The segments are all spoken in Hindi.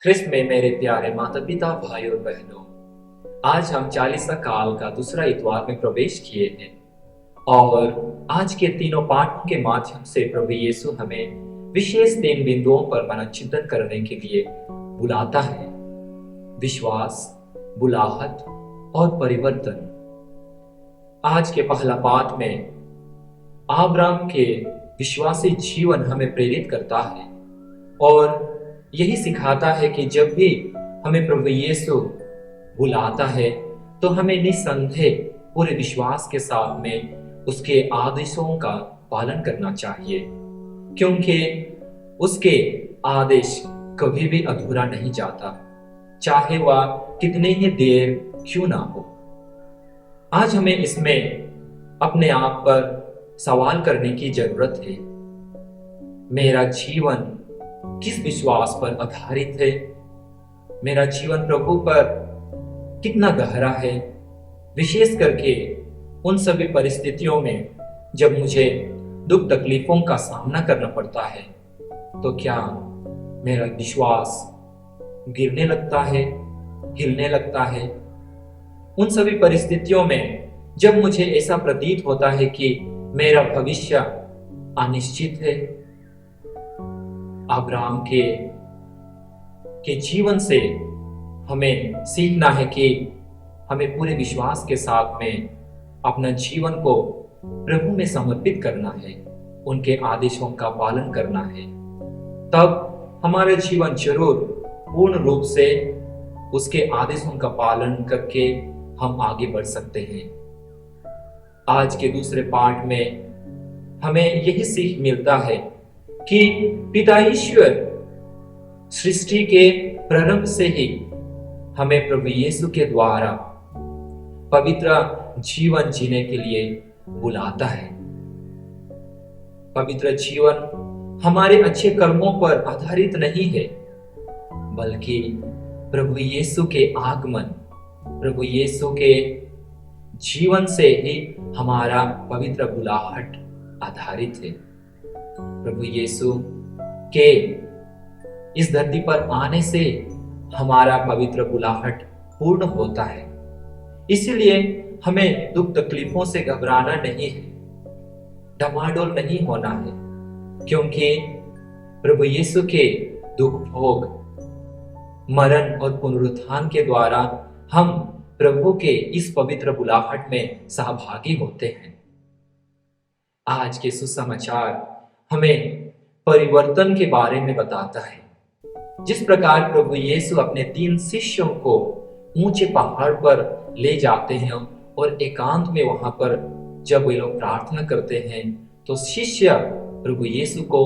ख्रिस्त में मेरे प्यारे माता पिता भाई और बहनों, आज हम 40 काल का दूसरा इतवार में प्रवेश किए हैं और आज के तीनों पाठों के माध्यम से प्रभु यीशु हमें विशेष 3 बिंदुओं पर मनोचिंतन करने के लिए बुलाता है। विश्वास, बुलाहट और परिवर्तन। आज के पहला पाठ में अब्राहम के विश्वासी जीवन हमें प्रेरित करता है और यही सिखाता है कि जब भी हमें प्रभु यीशु बुलाता है तो हमें निसंदेह पूरे विश्वास के साथ में उसके आदेशों का पालन करना चाहिए, क्योंकि उसके आदेश कभी भी अधूरा नहीं जाता, चाहे वह कितने ही देर क्यों ना हो। आज हमें इसमें अपने आप पर सवाल करने की जरूरत है। मेरा जीवन किस विश्वास पर आधारित है? मेरा जीवन प्रभु पर कितना गहरा है? विशेष करके उन सभी परिस्थितियों में जब मुझे दुख तकलीफों का सामना करना पड़ता है, तो क्या मेरा विश्वास गिरने लगता है, हिलने लगता है? उन सभी परिस्थितियों में जब मुझे ऐसा प्रतीत होता है कि मेरा भविष्य अनिश्चित है, अब्राहम के जीवन से हमें सीखना है कि हमें पूरे विश्वास के साथ में अपना जीवन को प्रभु में समर्पित करना है, उनके आदेशों का पालन करना है। तब हमारा जीवन जरूर पूर्ण रूप से उसके आदेशों का पालन करके हम आगे बढ़ सकते हैं। आज के दूसरे पाठ में हमें यही सीख मिलता है कि पिता ईश्वर सृष्टि के प्रारंभ से ही हमें प्रभु यीशु के द्वारा पवित्र जीवन जीने के लिए बुलाता है। पवित्र जीवन हमारे अच्छे कर्मों पर आधारित नहीं है, बल्कि प्रभु यीशु के आगमन, प्रभु यीशु के जीवन से ही हमारा पवित्र बुलाहट आधारित है। प्रभु यीशु के इस धरती पर आने से हमारा पवित्र बुलाहट पूर्ण होता है। इसीलिए हमें दुख तकलीफों से घबराना नहीं है, डमाडोल नहीं होना है, क्योंकि प्रभु यीशु के दुख भोग, मरण और पुनरुत्थान के द्वारा हम प्रभु के इस पवित्र बुलाहट में सहभागी होते हैं। आज के सुसमाचार हमें परिवर्तन के बारे में बताता है। जिस प्रकार प्रभु यीशु अपने 3 शिष्यों को ऊंचे पहाड़ पर ले जाते हैं और एकांत में वहां पर जब वे लोग प्रार्थना करते हैं तो शिष्य प्रभु यीशु को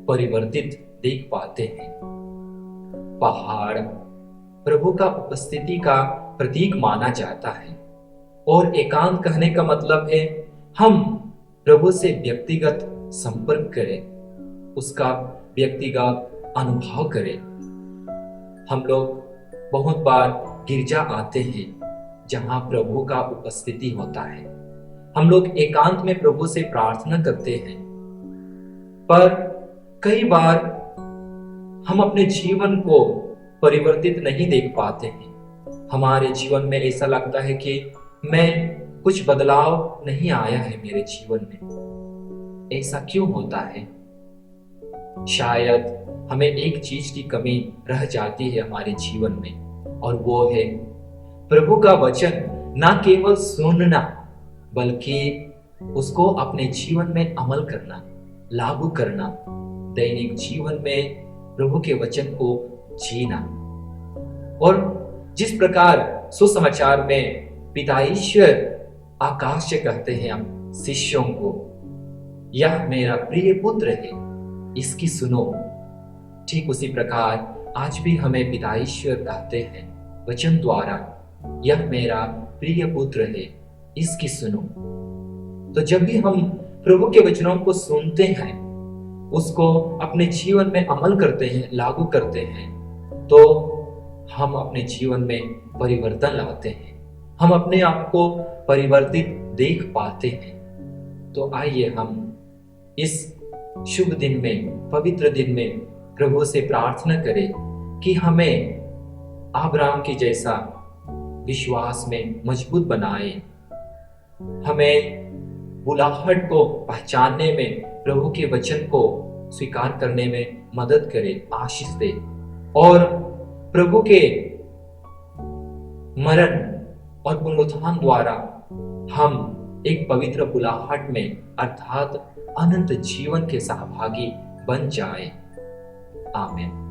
परिवर्तित देख पाते हैं। पहाड़ प्रभु का उपस्थिति का प्रतीक माना जाता है और एकांत कहने का मतलब है हम प्रभु से व्यक्तिगत संपर्क करें, उसका व्यक्तिगत अनुभव करें। हम लोग बहुत बार गिरजा आते हैं जहां प्रभु का उपस्थिति होता है। हम लोग एकांत में प्रभु से प्रार्थना करते हैं, पर कई बार हम अपने जीवन को परिवर्तित नहीं देख पाते हैं। हमारे जीवन में ऐसा लगता है कि कुछ बदलाव नहीं आया है मेरे जीवन में। ऐसा क्यों होता है? शायद हमें एक चीज की कमी रह जाती है हमारे जीवन में, और वो है प्रभु का वचन ना केवल सुनना, बल्कि उसको अपने जीवन में अमल करना, लागू करना, दैनिक जीवन में प्रभु के वचन को जीना। और जिस प्रकार सुसमाचार में पिता ईश्वर आकाश से कहते हैं हम शिष्यों को, यह मेरा प्रिय पुत्र है, इसकी सुनो, ठीक उसी प्रकार आज भी हमें पिता ईश्वर कहते हैं वचन द्वारा, यह मेरा प्रिय पुत्र है, इसकी सुनो। तो जब भी हम प्रभु के वचनों को सुनते हैं, उसको अपने जीवन में अमल करते हैं, लागू करते हैं, तो हम अपने जीवन में परिवर्तन लाते हैं, हम अपने आप को परिवर्तित देख पाते हैं। तो आइए हम इस शुभ दिन में, पवित्र दिन में प्रभु से प्रार्थना करें कि हमें अब्राहम के जैसा विश्वास में मजबूत बनाए, हमें बुलाहट को पहचानने में, प्रभु के वचन को स्वीकार करने में मदद करे, आशीष दे, और प्रभु के मरण और पुनरुत्थान द्वारा हम एक पवित्र बुलाहट में अर्थात अनंत जीवन के सहभागी बन जाए। आमीन।